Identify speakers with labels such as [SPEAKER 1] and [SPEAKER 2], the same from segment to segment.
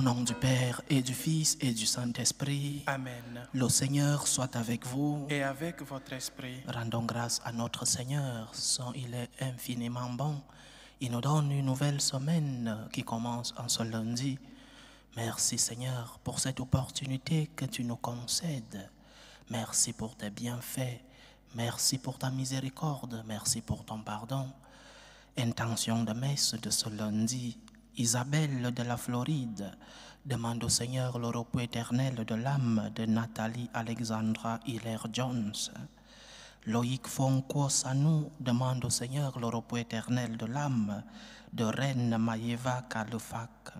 [SPEAKER 1] nom du Père et du Fils et du Saint-Esprit.
[SPEAKER 2] Amen.
[SPEAKER 1] Le Seigneur soit avec vous.
[SPEAKER 2] Et avec votre esprit.
[SPEAKER 1] Rendons grâce à notre Seigneur, sans il est infiniment bon. Il nous donne une nouvelle semaine qui commence en ce lundi. Merci Seigneur pour cette opportunité que tu nous concèdes. Merci pour tes bienfaits. Merci pour ta miséricorde. Merci pour ton pardon. Intention de messe de ce lundi. Isabelle de la Floride demande au Seigneur le repos éternel de l'âme de Nathalie Alexandra Hilaire-Jones. Loïc Fonko Sanou demande au Seigneur le repos éternel de l'âme de Reine Maïeva Kalefak.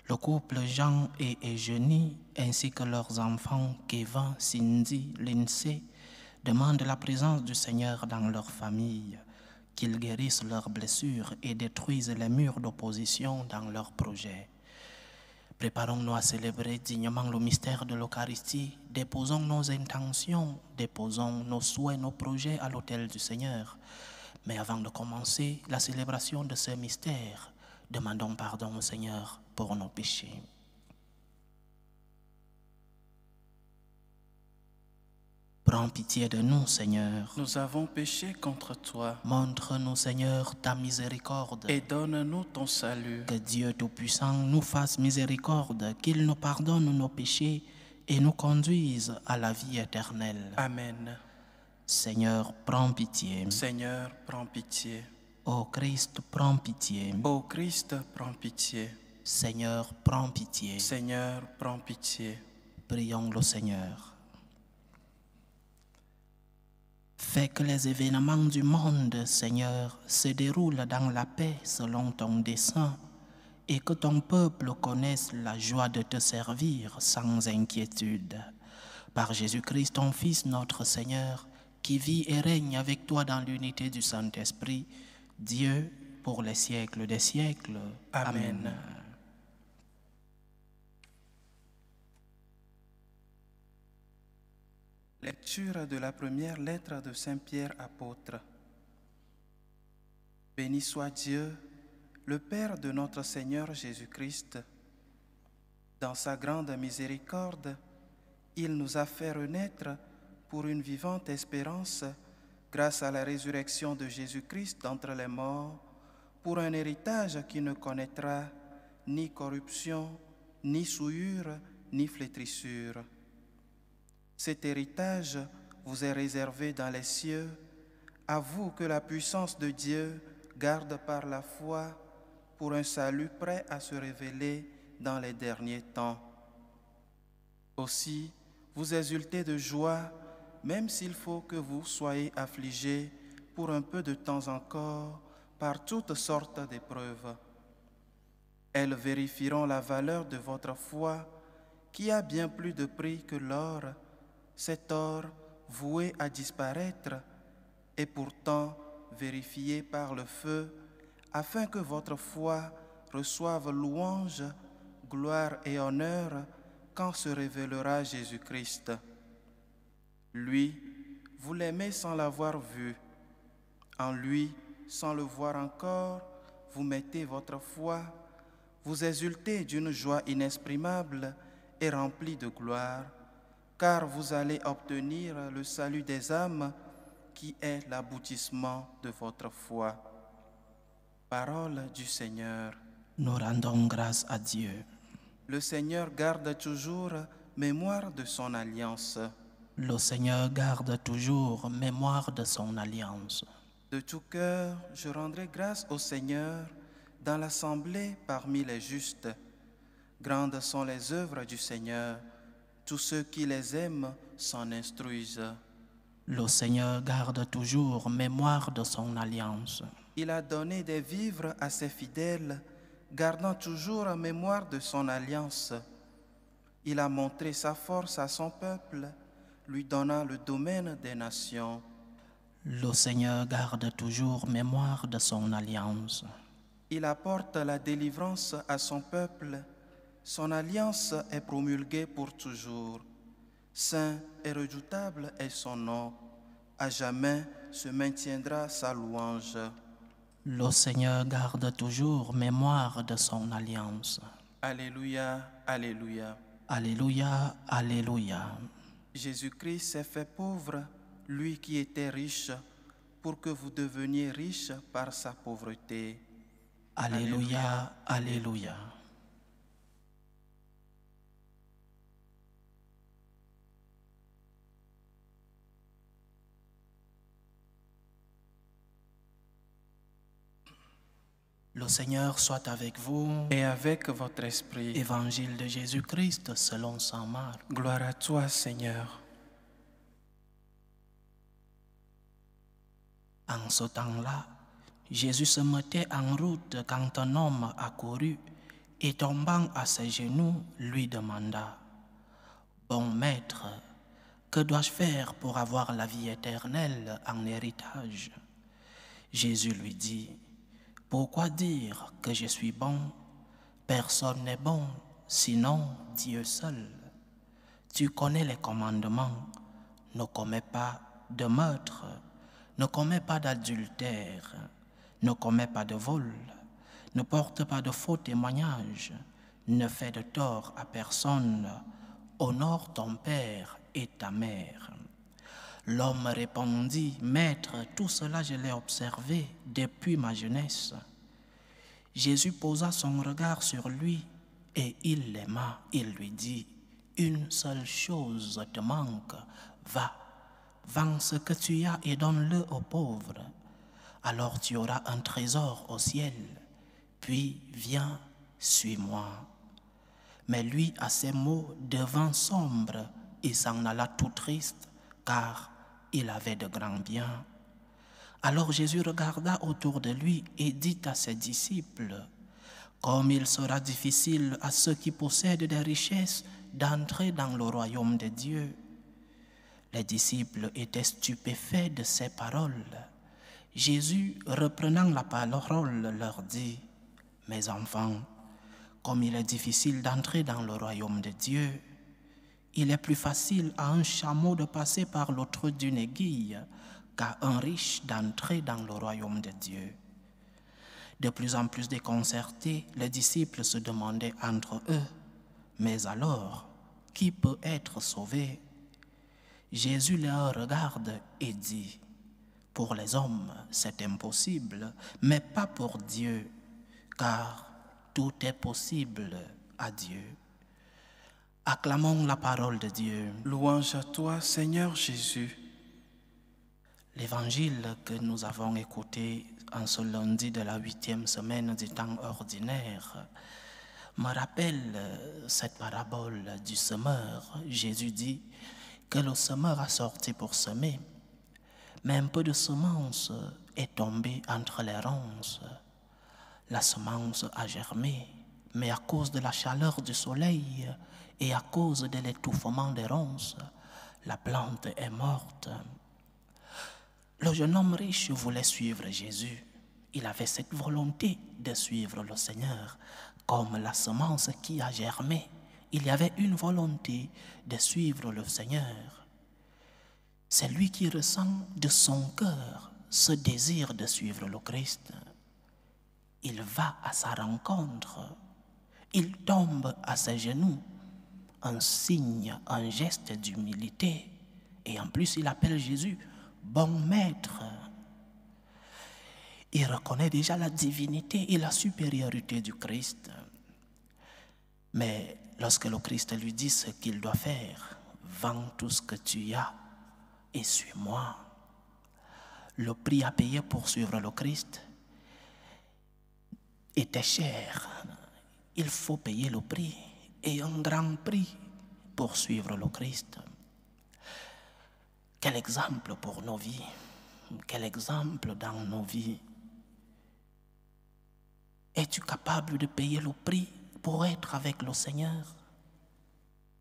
[SPEAKER 1] Le couple Jean et Eugénie ainsi que leurs enfants Kevin, Cindy, Lindsay demandent la présence du Seigneur dans leur famille, qu'il guérisse leurs blessures et détruise les murs d'opposition dans leurs projets. Préparons-nous à célébrer dignement le mystère de l'Eucharistie. Déposons nos intentions, déposons nos souhaits, nos projets à l'autel du Seigneur. Mais avant de commencer la célébration de ce mystère, demandons pardon au Seigneur pour nos péchés. Prends pitié de nous, Seigneur.
[SPEAKER 2] Nous avons péché contre toi.
[SPEAKER 1] Montre-nous, Seigneur, ta miséricorde.
[SPEAKER 2] Et donne-nous ton salut.
[SPEAKER 1] Que Dieu Tout-Puissant nous fasse miséricorde, qu'il nous pardonne nos péchés et nous conduise à la vie éternelle.
[SPEAKER 2] Amen.
[SPEAKER 1] Seigneur, prends pitié.
[SPEAKER 2] Seigneur, prends pitié.
[SPEAKER 1] Ô Christ, prends pitié.
[SPEAKER 2] Ô Christ, prends pitié.
[SPEAKER 1] Seigneur, prends pitié.
[SPEAKER 2] Seigneur, prends pitié.
[SPEAKER 1] Prions le Seigneur. Fais que les événements du monde, Seigneur, se déroulent dans la paix selon ton dessein et que ton peuple connaisse la joie de te servir sans inquiétude. Par Jésus-Christ, ton Fils, notre Seigneur, qui vit et règne avec toi dans l'unité du Saint-Esprit, Dieu, pour les siècles des siècles.
[SPEAKER 2] Amen. Lecture de la première lettre de Saint Pierre apôtre. Béni soit Dieu, le Père de notre Seigneur Jésus-Christ. Dans sa grande miséricorde, il nous a fait renaître pour une vivante espérance grâce à la résurrection de Jésus-Christ d'entre les morts, pour un héritage qui ne connaîtra ni corruption, ni souillure, ni flétrissure. Cet héritage vous est réservé dans les cieux, à vous que la puissance de Dieu garde par la foi pour un salut prêt à se révéler dans les derniers temps. Aussi, vous exultez de joie, même s'il faut que vous soyez affligés pour un peu de temps encore par toutes sortes d'épreuves. Elles vérifieront la valeur de votre foi, qui a bien plus de prix que l'or, cet or voué à disparaître est pourtant vérifié par le feu, afin que votre foi reçoive louange, gloire et honneur quand se révélera Jésus-Christ. Lui, vous l'aimez sans l'avoir vu. En lui, sans le voir encore, vous mettez votre foi, vous exultez d'une joie inexprimable et remplie de gloire, car vous allez obtenir le salut des âmes qui est l'aboutissement de votre foi. Parole du Seigneur.
[SPEAKER 1] Nous rendons grâce à Dieu.
[SPEAKER 2] Le Seigneur garde toujours mémoire de son alliance.
[SPEAKER 1] Le Seigneur garde toujours mémoire de son alliance.
[SPEAKER 2] De tout cœur, je rendrai grâce au Seigneur dans l'assemblée parmi les justes. Grandes sont les œuvres du Seigneur. Tous ceux qui les aiment s'en instruisent.
[SPEAKER 1] Le Seigneur garde toujours mémoire de son alliance.
[SPEAKER 2] Il a donné des vivres à ses fidèles, gardant toujours mémoire de son alliance. Il a montré sa force à son peuple, lui donnant le domaine des nations.
[SPEAKER 1] Le Seigneur garde toujours mémoire de son alliance.
[SPEAKER 2] Il apporte la délivrance à son peuple. Son alliance est promulguée pour toujours. Saint et redoutable est son nom. À jamais se maintiendra sa louange.
[SPEAKER 1] Le Seigneur garde toujours mémoire de son alliance.
[SPEAKER 2] Alléluia, Alléluia.
[SPEAKER 1] Alléluia, Alléluia.
[SPEAKER 2] Jésus-Christ s'est fait pauvre, lui qui était riche, pour que vous deveniez riches par sa pauvreté.
[SPEAKER 1] Alléluia, Alléluia. Le Seigneur soit avec vous.
[SPEAKER 2] Et avec votre esprit.
[SPEAKER 1] Évangile de Jésus-Christ selon saint Marc.
[SPEAKER 2] Gloire à toi, Seigneur.
[SPEAKER 1] En ce temps-là, Jésus se mettait en route quand un homme accourut et tombant à ses genoux, lui demanda « Bon maître, que dois-je faire pour avoir la vie éternelle en héritage ?» Jésus lui dit « Pourquoi dire que je suis bon? Personne n'est bon, sinon Dieu seul. Tu connais les commandements, ne commets pas de meurtre, ne commets pas d'adultère, ne commets pas de vol, ne porte pas de faux témoignages, ne fais de tort à personne, honore ton père et ta mère. » L'homme répondit, « Maître, tout cela je l'ai observé depuis ma jeunesse. » Jésus posa son regard sur lui et il l'aima. Il lui dit, « Une seule chose te manque, va, vends ce que tu as et donne-le aux pauvres. Alors tu auras un trésor au ciel. Puis viens, suis-moi. » Mais lui, à ces mots, devint sombre et s'en alla tout triste, car il avait de grands biens. Alors Jésus regarda autour de lui et dit à ses disciples, « Comme il sera difficile à ceux qui possèdent des richesses d'entrer dans le royaume de Dieu. » Les disciples étaient stupéfaits de ces paroles. Jésus, reprenant la parole, leur dit, « Mes enfants, comme il est difficile d'entrer dans le royaume de Dieu, il est plus facile à un chameau de passer par le trou d'une aiguille qu'à un riche d'entrer dans le royaume de Dieu. » De plus en plus déconcertés, les disciples se demandaient entre eux, « Mais alors, qui peut être sauvé ?» Jésus les regarde et dit, « Pour les hommes, c'est impossible, mais pas pour Dieu, car tout est possible à Dieu. » Acclamons la parole de Dieu.
[SPEAKER 2] Louange à toi, Seigneur Jésus.
[SPEAKER 1] L'évangile que nous avons écouté en ce lundi de la 8e semaine du temps ordinaire me rappelle cette parabole du semeur. Jésus dit que le semeur a sorti pour semer, mais un peu de semence est tombée entre les ronces. La semence a germé, mais à cause de la chaleur du soleil et à cause de l'étouffement des ronces, la plante est morte. Le jeune homme riche voulait suivre Jésus. Il avait cette volonté de suivre le Seigneur. Comme la semence qui a germé, il y avait une volonté de suivre le Seigneur. C'est lui qui ressent de son cœur ce désir de suivre le Christ. Il va à sa rencontre. Il tombe à ses genoux. Un signe, un geste d'humilité. Et en plus, il appelle Jésus « Bon maître ». Il reconnaît déjà la divinité et la supériorité du Christ. Mais lorsque le Christ lui dit ce qu'il doit faire, « Vends tout ce que tu as et suis-moi ». Le prix à payer pour suivre le Christ était cher. Il faut payer le prix, et un grand prix pour suivre le Christ. Quel exemple pour nos vies, quel exemple dans nos vies. Es-tu capable de payer le prix pour être avec le Seigneur?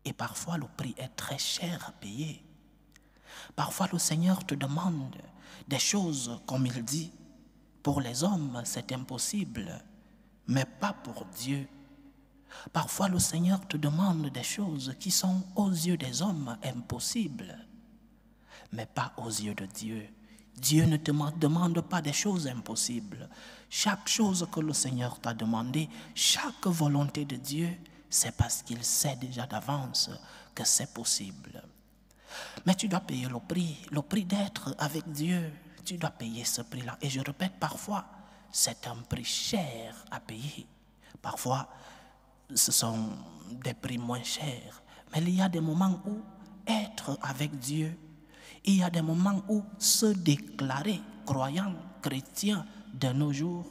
[SPEAKER 1] Et parfois le prix est très cher à payer. Parfois le Seigneur te demande des choses, comme il dit, pour les hommes c'est impossible, mais pas pour Dieu. Parfois le Seigneur te demande des choses qui sont aux yeux des hommes impossibles, mais pas aux yeux de Dieu. Dieu ne te demande pas des choses impossibles. Chaque chose que le Seigneur t'a demandé, chaque volonté de Dieu, c'est parce qu'il sait déjà d'avance que c'est possible. Mais tu dois payer le prix d'être avec Dieu. Tu dois payer ce prix-là. Et je répète, parfois, c'est un prix cher à payer. Parfois, ce sont des prix moins chers. Mais il y a des moments où être avec Dieu, il y a des moments où se déclarer croyant, chrétien de nos jours,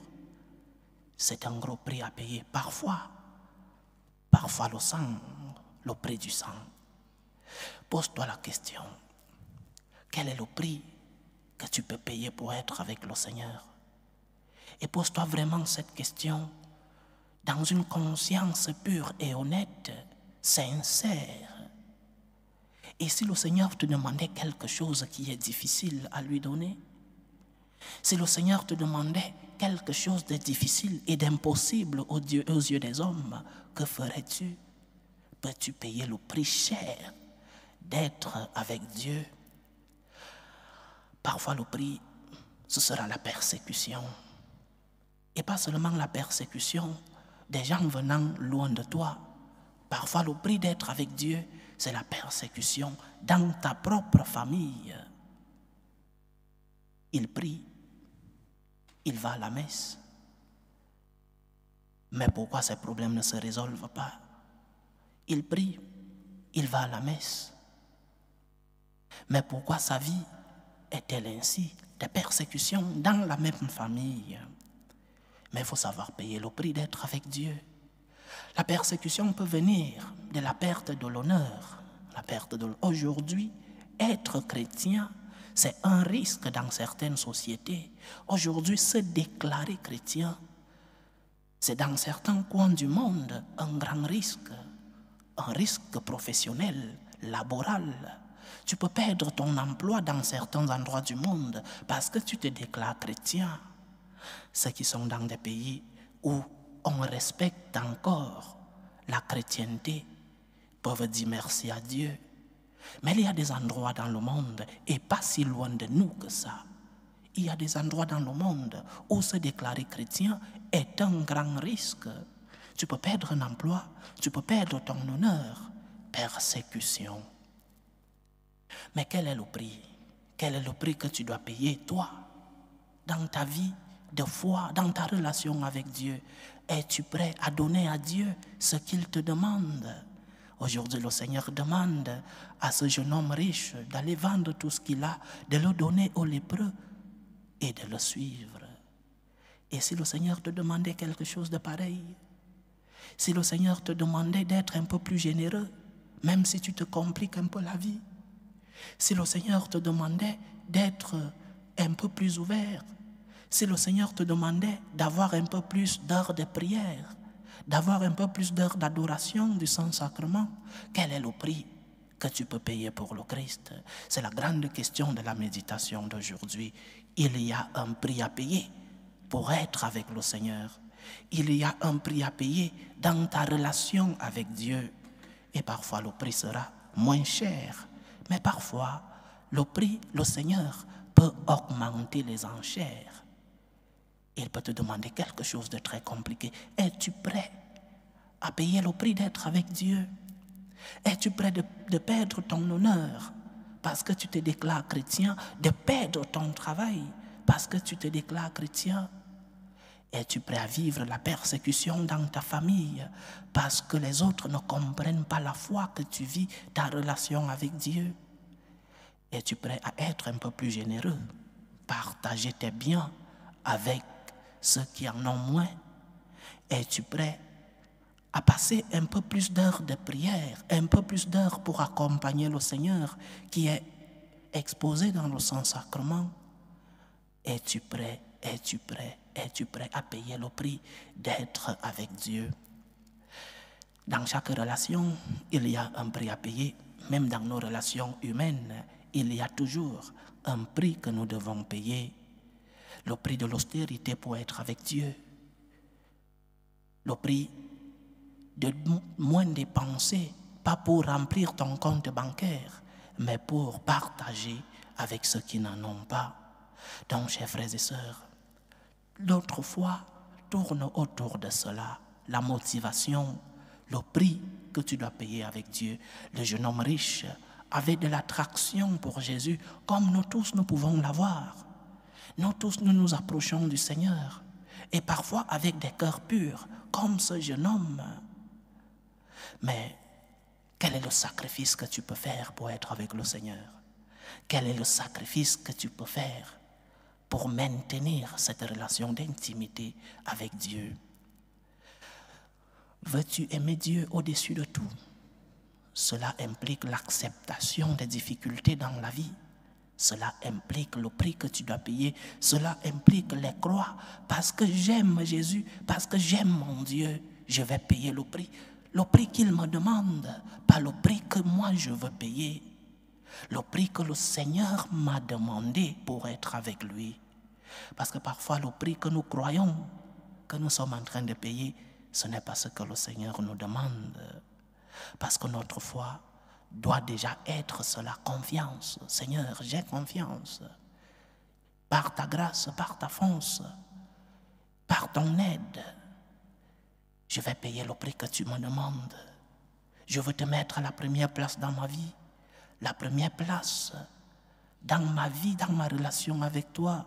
[SPEAKER 1] c'est un gros prix à payer. Parfois le sang, le prix du sang. Pose-toi la question, quel est le prix que tu peux payer pour être avec le Seigneur? Et pose-toi vraiment cette question dans une conscience pure et honnête, sincère. Et si le Seigneur te demandait quelque chose qui est difficile à lui donner, si le Seigneur te demandait quelque chose de difficile et d'impossible aux yeux des hommes, que ferais-tu? Peux-tu payer le prix cher d'être avec Dieu? Parfois le prix, ce sera la persécution. Et pas seulement la persécution des gens venant loin de toi. Parfois le prix d'être avec Dieu, c'est la persécution dans ta propre famille. Il prie, il va à la messe. Mais pourquoi ces problèmes ne se résolvent pas? Il prie, il va à la messe. Mais pourquoi sa vie est-elle ainsi? Des persécutions dans la même famille. Mais il faut savoir payer le prix d'être avec Dieu. La persécution peut venir de la perte de l'honneur. Aujourd'hui, être chrétien, c'est un risque dans certaines sociétés. Aujourd'hui, se déclarer chrétien, c'est dans certains coins du monde un grand risque. Un risque professionnel, laboral. Tu peux perdre ton emploi dans certains endroits du monde parce que tu te déclares chrétien. Ceux qui sont dans des pays où on respecte encore la chrétienté peuvent dire merci à Dieu. Mais il y a des endroits dans le monde, et pas si loin de nous que ça, il y a des endroits dans le monde où se déclarer chrétien est un grand risque. Tu peux perdre un emploi, tu peux perdre ton honneur, persécution. Mais quel est le prix? Quel est le prix que tu dois payer, toi, dans ta vie de foi, dans ta relation avec Dieu? Es-tu prêt à donner à Dieu ce qu'il te demande? Aujourd'hui, le Seigneur demande à ce jeune homme riche d'aller vendre tout ce qu'il a, de le donner aux lépreux et de le suivre. Et si le Seigneur te demandait quelque chose de pareil, si le Seigneur te demandait d'être un peu plus généreux, même si tu te compliques un peu la vie, si le Seigneur te demandait d'être un peu plus ouvert, si le Seigneur te demandait d'avoir un peu plus d'heures de prière, d'avoir un peu plus d'heures d'adoration du Saint-Sacrement, quel est le prix que tu peux payer pour le Christ? C'est la grande question de la méditation d'aujourd'hui. Il y a un prix à payer pour être avec le Seigneur. Il y a un prix à payer dans ta relation avec Dieu. Et parfois le prix sera moins cher. Mais parfois, le Seigneur peut augmenter les enchères. Il peut te demander quelque chose de très compliqué. Es-tu prêt à payer le prix d'être avec Dieu? Es-tu prêt de perdre ton honneur parce que tu te déclares chrétien, de perdre ton travail parce que tu te déclares chrétien? Es-tu prêt à vivre la persécution dans ta famille parce que les autres ne comprennent pas la foi que tu vis, ta relation avec Dieu? Es-tu prêt à être un peu plus généreux, partager tes biens avec ceux qui en ont moins? Es-tu prêt à passer un peu plus d'heures de prière, un peu plus d'heures pour accompagner le Seigneur qui est exposé dans le Saint-Sacrement? Es-tu prêt? Es-tu prêt? Es-tu prêt à payer le prix d'être avec Dieu? Dans chaque relation, il y a un prix à payer. Même dans nos relations humaines, il y a toujours un prix que nous devons payer. Le prix de l'austérité pour être avec Dieu. Le prix de moins dépenser, pas pour remplir ton compte bancaire, mais pour partager avec ceux qui n'en ont pas. Donc, chers frères et sœurs, notre foi tourne autour de cela. La motivation, le prix que tu dois payer avec Dieu. Le jeune homme riche avait de l'attraction pour Jésus, comme nous tous nous pouvons l'avoir. Nous tous nous nous approchons du Seigneur, et parfois avec des cœurs purs, comme ce jeune homme. Mais quel est le sacrifice que tu peux faire pour être avec le Seigneur? Quel est le sacrifice que tu peux faire pour maintenir cette relation d'intimité avec Dieu? Veux-tu aimer Dieu au-dessus de tout? Cela implique l'acceptation des difficultés dans la vie. Cela implique le prix que tu dois payer. Cela implique les croix. Parce que j'aime Jésus, parce que j'aime mon Dieu, je vais payer le prix. Le prix qu'il me demande, pas le prix que moi je veux payer. Le prix que le Seigneur m'a demandé pour être avec lui. Parce que parfois le prix que nous croyons, que nous sommes en train de payer, ce n'est pas ce que le Seigneur nous demande. Parce que notre foi doit déjà être cela, confiance. Seigneur, j'ai confiance. Par ta grâce, par ta force, par ton aide, je vais payer le prix que tu me demandes. Je veux te mettre à la première place dans ma vie. La première place dans ma vie, dans ma relation avec toi.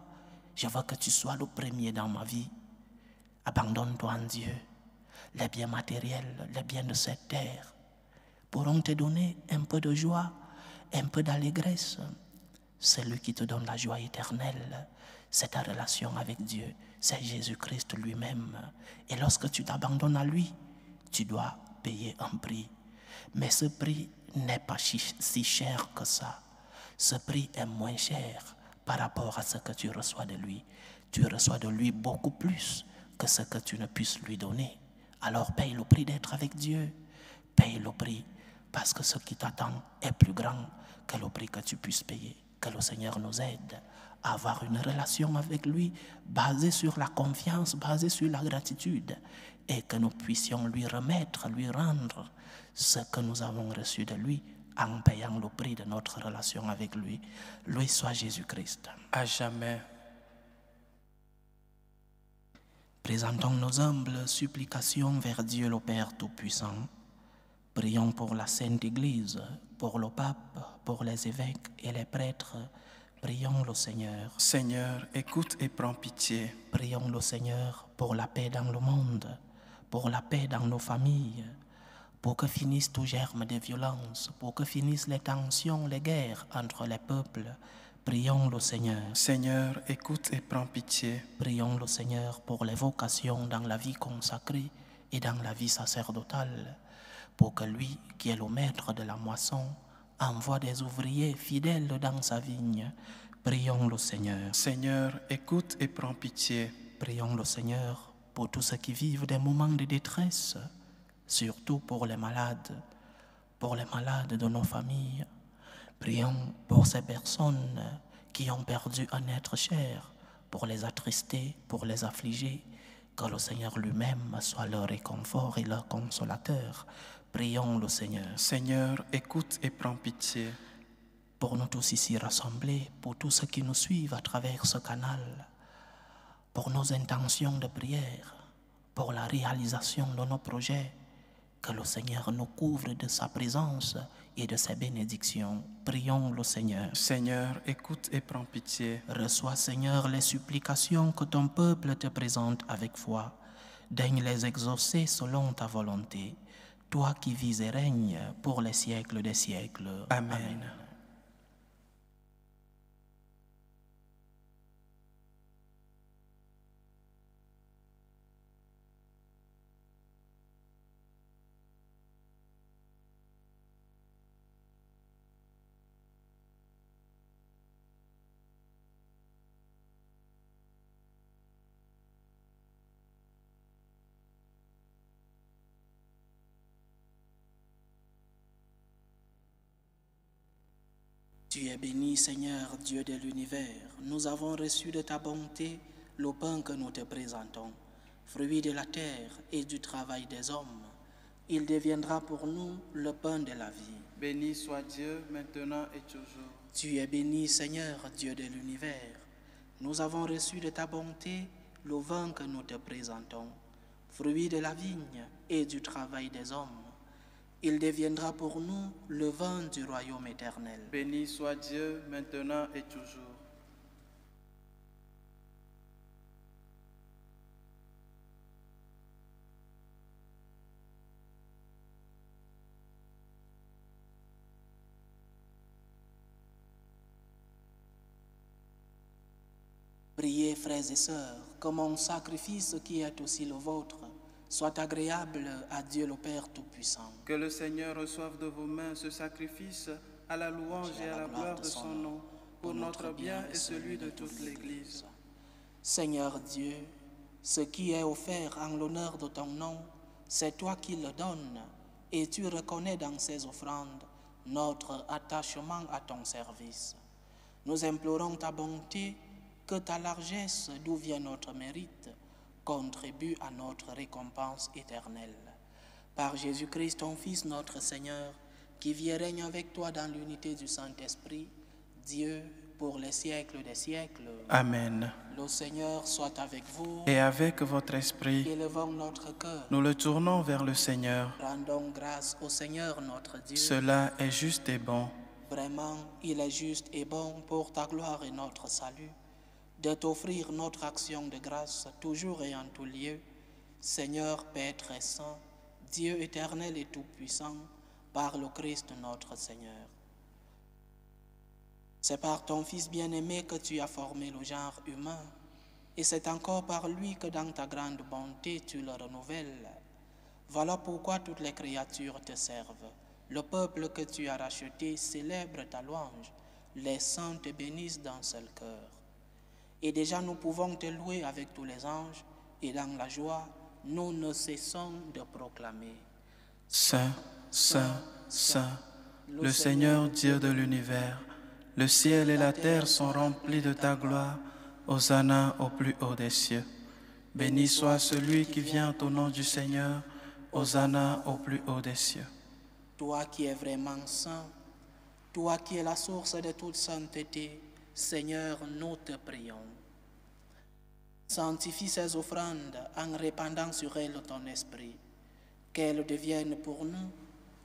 [SPEAKER 1] Je veux que tu sois le premier dans ma vie. Abandonne-toi en Dieu. Les biens matériels, les biens de cette terre pourront te donner un peu de joie, un peu d'allégresse. C'est lui qui te donne la joie éternelle. C'est ta relation avec Dieu. C'est Jésus-Christ lui-même. Et lorsque tu t'abandonnes à lui, tu dois payer un prix. Mais ce prix n'est pas si cher que ça. Ce prix est moins cher par rapport à ce que tu reçois de lui. Tu reçois de lui beaucoup plus que ce que tu ne puisses lui donner. Alors paye le prix d'être avec Dieu. Paye le prix parce que ce qui t'attend est plus grand que le prix que tu puisses payer. Que le Seigneur nous aide à avoir une relation avec lui basée sur la confiance, basée sur la gratitude, et que nous puissions lui remettre, lui rendre ce que nous avons reçu de lui en payant le prix de notre relation avec lui. Lui soit Jésus-Christ.
[SPEAKER 2] À jamais.
[SPEAKER 1] Présentons nos humbles supplications vers Dieu le Père Tout-Puissant. Prions pour la Sainte Église, pour le pape, pour les évêques et les prêtres. Prions le Seigneur.
[SPEAKER 2] Seigneur, écoute et prends pitié.
[SPEAKER 1] Prions le Seigneur pour la paix dans le monde, pour la paix dans nos familles, pour que finisse tout germe de violence, pour que finissent les tensions, les guerres entre les peuples. Prions le Seigneur.
[SPEAKER 2] Seigneur, écoute et prends pitié.
[SPEAKER 1] Prions le Seigneur pour les vocations dans la vie consacrée et dans la vie sacerdotale, pour que lui, qui est le maître de la moisson, envoie des ouvriers fidèles dans sa vigne. Prions le Seigneur.
[SPEAKER 2] Seigneur, écoute et prends pitié.
[SPEAKER 1] Prions le Seigneur pour tous ceux qui vivent des moments de détresse, surtout pour les malades de nos familles. Prions pour ces personnes qui ont perdu un être cher, pour les attrister, pour les affliger, que le Seigneur lui-même soit leur réconfort et leur consolateur. Prions le Seigneur.
[SPEAKER 2] Seigneur, écoute et prends pitié.
[SPEAKER 1] Pour nous tous ici rassemblés, pour tous ceux qui nous suivent à travers ce canal, pour nos intentions de prière, pour la réalisation de nos projets, que le Seigneur nous couvre de sa présence et de ses bénédictions. Prions le Seigneur.
[SPEAKER 2] Seigneur, écoute et prends pitié.
[SPEAKER 1] Reçois, Seigneur, les supplications que ton peuple te présente avec foi. Daigne les exaucer selon ta volonté. Toi qui vis et règnes pour les siècles des siècles.
[SPEAKER 2] Amen.
[SPEAKER 1] Amen. Tu es béni, Seigneur, Dieu de l'univers. Nous avons reçu de ta bonté le pain que nous te présentons, fruit de la terre et du travail des hommes. Il deviendra pour nous le pain de la vie.
[SPEAKER 2] Béni soit Dieu, maintenant et toujours.
[SPEAKER 1] Tu es béni, Seigneur, Dieu de l'univers. Nous avons reçu de ta bonté le vin que nous te présentons, fruit de la vigne et du travail des hommes. Il deviendra pour nous le vin du royaume éternel.
[SPEAKER 2] Béni soit Dieu, maintenant et toujours.
[SPEAKER 1] Priez, frères et sœurs, que mon sacrifice qui est aussi le vôtre soit agréable à Dieu le Père Tout-Puissant.
[SPEAKER 2] Que le Seigneur reçoive de vos mains ce sacrifice à la louange et à la gloire de son nom, pour notre bien et celui de toute l'Église.
[SPEAKER 1] Seigneur Dieu, ce qui est offert en l'honneur de ton nom, c'est toi qui le donnes, et tu reconnais dans ces offrandes notre attachement à ton service. Nous implorons ta bonté, que ta largesse, d'où vient notre mérite, contribue à notre récompense éternelle. Par Jésus-Christ, ton Fils, notre Seigneur, qui vit et règne avec toi dans l'unité du Saint-Esprit, Dieu, pour les siècles des siècles.
[SPEAKER 2] Amen.
[SPEAKER 1] Le Seigneur soit avec vous.
[SPEAKER 2] Et avec votre esprit,
[SPEAKER 1] Élevons notre cœur.
[SPEAKER 2] nous le tournons vers le Seigneur.
[SPEAKER 1] Rendons grâce au Seigneur notre Dieu.
[SPEAKER 2] Cela est juste et bon.
[SPEAKER 1] Vraiment, il est juste et bon pour ta gloire et notre salut, de t'offrir notre action de grâce toujours et en tout lieu, Seigneur, Père très saint, Dieu éternel et tout-puissant, par le Christ notre Seigneur. C'est par ton Fils bien-aimé que tu as formé le genre humain, et c'est encore par lui que dans ta grande bonté tu le renouvelles. Voilà pourquoi toutes les créatures te servent. Le peuple que tu as racheté célèbre ta louange, les saints te bénissent d'un seul cœur. Et déjà nous pouvons te louer avec tous les anges, et dans la joie, nous ne cessons de proclamer.
[SPEAKER 2] Saint, Saint, Saint, le Seigneur Dieu de l'univers, le ciel et la terre sont remplis de ta gloire. Hosanna au plus haut des cieux. Béni soit celui qui vient au nom du Seigneur. Hosanna au plus haut des cieux.
[SPEAKER 1] Toi qui es vraiment saint, toi qui es la source de toute sainteté, Seigneur, nous te prions. Sanctifie ces offrandes en répandant sur elles ton esprit, qu'elles deviennent pour nous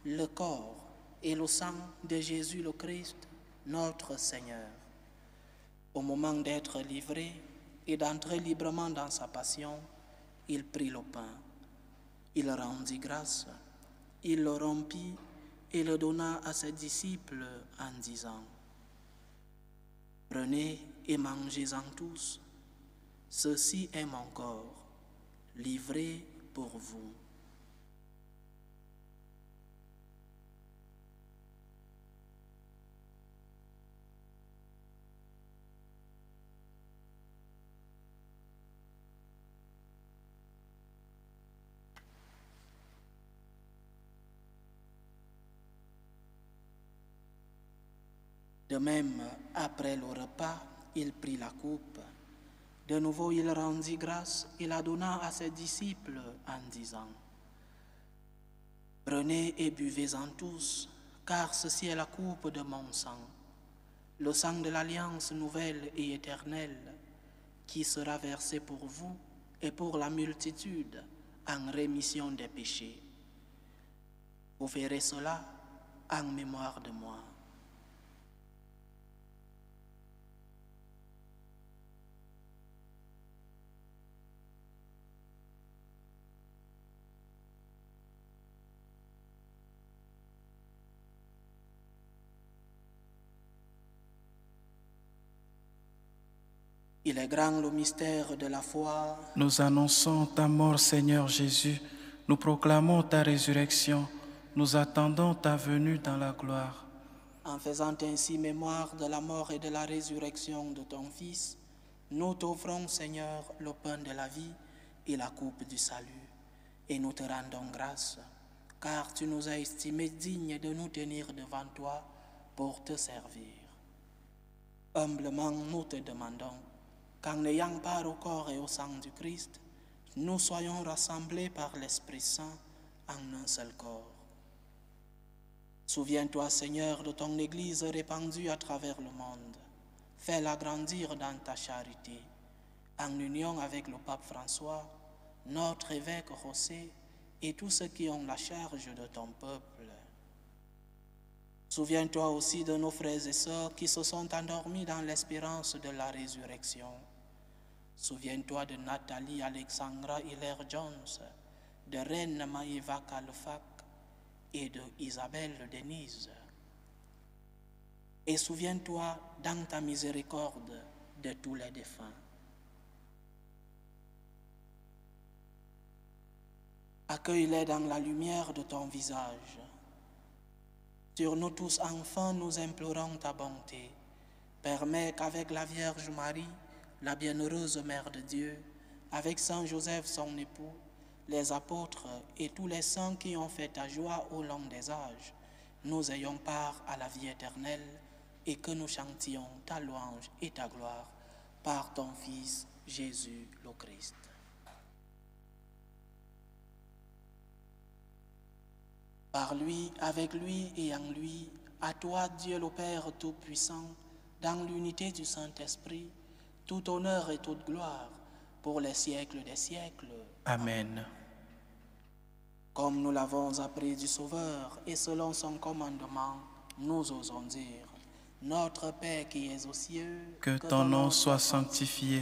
[SPEAKER 1] le corps et le sang de Jésus le Christ, notre Seigneur. Au moment d'être livré et d'entrer librement dans sa passion, il prit le pain, il rendit grâce, il le rompit et le donna à ses disciples en disant: Prenez et mangez-en tous. Ceci est mon corps, livré pour vous. De même, après le repas, il prit la coupe. De nouveau, il rendit grâce et la donna à ses disciples en disant: Prenez et buvez-en tous, car ceci est la coupe de mon sang, le sang de l'alliance nouvelle et éternelle, qui sera versé pour vous et pour la multitude en rémission des péchés. Vous ferez cela en mémoire de moi. Il est grand le mystère de la foi.
[SPEAKER 2] Nous annonçons ta mort, Seigneur Jésus. Nous proclamons ta résurrection. Nous attendons ta venue dans la gloire.
[SPEAKER 1] En faisant ainsi mémoire de la mort et de la résurrection de ton Fils, nous t'offrons, Seigneur, le pain de la vie et la coupe du salut. Et nous te rendons grâce, car tu nous as estimés dignes de nous tenir devant toi pour te servir. Humblement, nous te demandons qu'en n'ayant part au corps et au sang du Christ, nous soyons rassemblés par l'Esprit Saint en un seul corps. Souviens-toi, Seigneur, de ton Église répandue à travers le monde. Fais-la grandir dans ta charité, en union avec le pape François, notre évêque José et tous ceux qui ont la charge de ton peuple. Souviens-toi aussi de nos frères et sœurs qui se sont endormis dans l'espérance de la résurrection. Souviens-toi de Nathalie Alexandra Hilaire-Jones, de Reine Maïva Kalfak et de Isabelle Denise. Et souviens-toi dans ta miséricorde de tous les défunts. Accueille-les dans la lumière de ton visage. Sur nous tous enfants, nous implorons ta bonté. Permets qu'avec la Vierge Marie, la bienheureuse Mère de Dieu, avec Saint Joseph son époux, les apôtres et tous les saints qui ont fait ta joie au long des âges, nous ayons part à la vie éternelle et que nous chantions ta louange et ta gloire par ton Fils Jésus le Christ. Par lui, avec lui et en lui, à toi Dieu le Père Tout-Puissant, dans l'unité du Saint-Esprit, tout honneur et toute gloire pour les siècles des siècles.
[SPEAKER 2] Amen.
[SPEAKER 1] Comme nous l'avons appris du Sauveur et selon son commandement, nous osons dire, notre Père qui es aux cieux,
[SPEAKER 2] que ton nom soit sanctifié,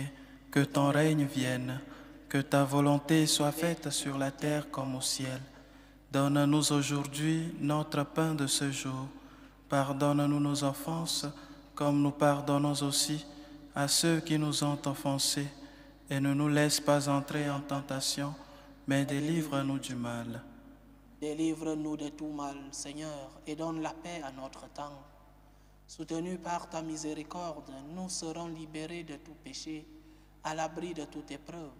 [SPEAKER 2] que ton règne vienne, que ta volonté soit faite sur la terre comme au ciel. Donne-nous aujourd'hui notre pain de ce jour. Pardonne-nous nos offenses, comme nous pardonnons aussi à ceux qui nous ont offensés. Et ne nous laisse pas entrer en tentation, mais délivre-nous du mal.
[SPEAKER 1] Délivre-nous de tout mal, Seigneur, et donne la paix à notre temps. Soutenus par ta miséricorde, nous serons libérés de tout péché, à l'abri de toute épreuve.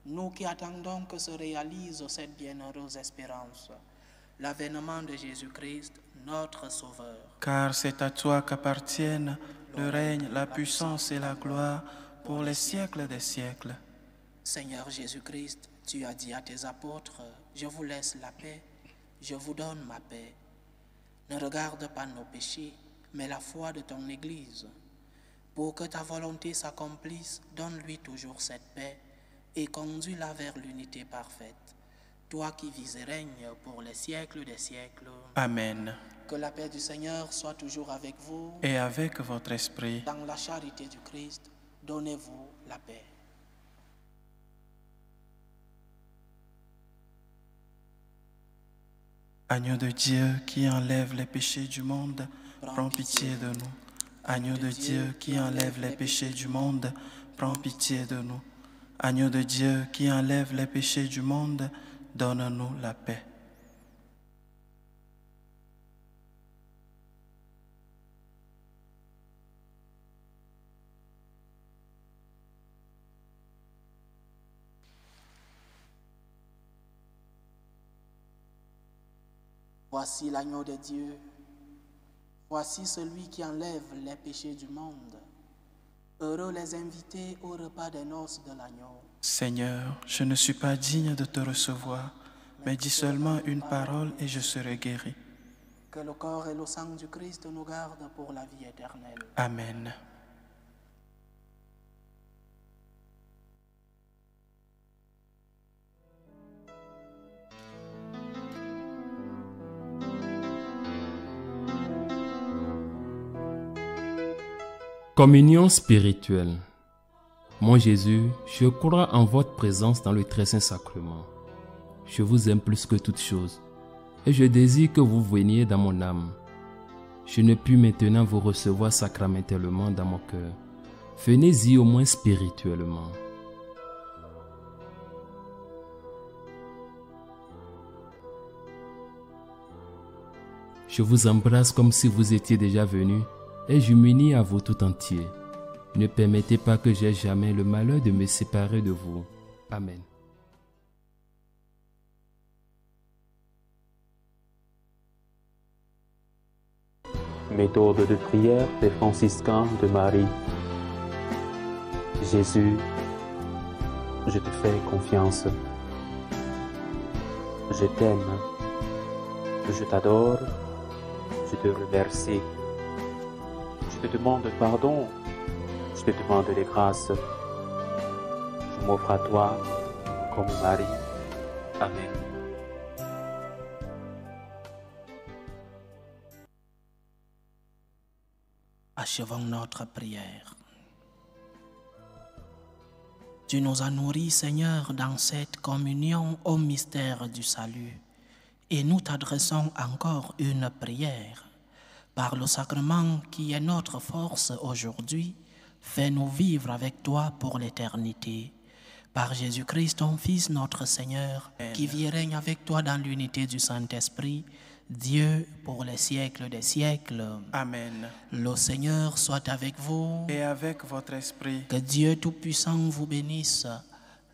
[SPEAKER 1] Nous qui attendons que se réalise cette bienheureuse espérance, l'avènement de Jésus-Christ, notre Sauveur.
[SPEAKER 2] Car c'est à toi qu'appartiennent le règne, la puissance et la gloire pour les siècles des siècles.
[SPEAKER 1] Seigneur Jésus-Christ, tu as dit à tes apôtres, je vous laisse la paix, je vous donne ma paix. Ne regarde pas nos péchés, mais la foi de ton Église. Pour que ta volonté s'accomplisse, donne-lui toujours cette paix et conduis-la vers l'unité parfaite. Toi qui vis et règnes pour les siècles des siècles.
[SPEAKER 2] Amen.
[SPEAKER 1] Que la paix du Seigneur soit toujours avec vous.
[SPEAKER 2] Et avec votre esprit.
[SPEAKER 1] Dans la charité du Christ, donnez-vous la paix.
[SPEAKER 2] Agneau de Dieu qui enlève les péchés du monde, prends pitié de nous. Agneau de Dieu qui enlève les péchés du monde, prends pitié de nous. Agneau de Dieu qui enlève les péchés du monde, donne-nous la paix.
[SPEAKER 1] Voici l'agneau de Dieu. Voici celui qui enlève les péchés du monde. Heureux les invités au repas des noces de l'agneau.
[SPEAKER 2] Seigneur, je ne suis pas digne de te recevoir, mais dis seulement une parole et je serai guéri.
[SPEAKER 1] Que le corps et le sang du Christ nous gardent pour la vie éternelle.
[SPEAKER 2] Amen.
[SPEAKER 3] Communion spirituelle. Mon Jésus, je crois en votre présence dans le très saint sacrement. Je vous aime plus que toute chose, et je désire que vous veniez dans mon âme. Je ne puis maintenant vous recevoir sacramentellement dans mon cœur. Venez-y au moins spirituellement. Je vous embrasse comme si vous étiez déjà venu, et je m'unis à vous tout entier. Ne permettez pas que j'aie jamais le malheur de me séparer de vous. Amen.
[SPEAKER 4] Méthode de prière des franciscains de Marie. Jésus, je te fais confiance. Je t'aime. Je t'adore. Je te remercie. Je te demande pardon je te demande les grâces. Je m'offre à toi comme Marie. Amen.
[SPEAKER 1] Achevons notre prière. Tu nous as nourris, Seigneur, dans cette communion au mystère du salut. Et nous t'adressons encore une prière. Par le sacrement qui est notre force aujourd'hui, fais-nous vivre avec toi pour l'éternité. Par Jésus-Christ, ton Fils, notre Seigneur, Amen. Qui vit et règne avec toi dans l'unité du Saint-Esprit, Dieu pour les siècles des siècles.
[SPEAKER 2] Amen.
[SPEAKER 1] Le Seigneur soit avec vous.
[SPEAKER 2] Et avec votre esprit.
[SPEAKER 1] Que Dieu Tout-Puissant vous bénisse,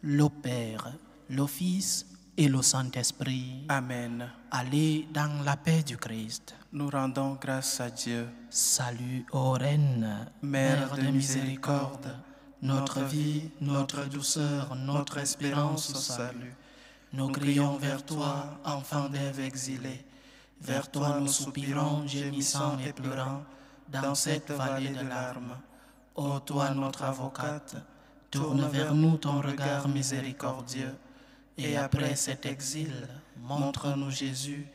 [SPEAKER 1] le Père, le Fils et le Saint-Esprit.
[SPEAKER 2] Amen.
[SPEAKER 1] Allez dans la paix du Christ.
[SPEAKER 2] Nous rendons grâce à Dieu.
[SPEAKER 1] Salut, ô Reine,
[SPEAKER 2] Mère de miséricorde, notre vie, notre douceur, notre espérance au salut. Nous crions vers toi, enfant d'Ève exilé. Vers toi nous soupirons, gémissant et pleurant, dans cette vallée de larmes. Ô toi notre avocate, tourne vers nous ton regard miséricordieux, et après cet exil, montre-nous Jésus,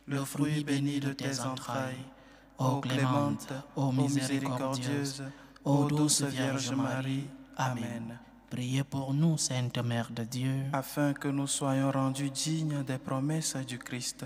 [SPEAKER 2] le fruit béni de tes entrailles. Ô clémente, ô miséricordieuse, ô douce Vierge Marie. Amen.
[SPEAKER 1] Priez pour nous, Sainte Mère de Dieu,
[SPEAKER 2] afin que nous soyons rendus dignes des promesses du Christ.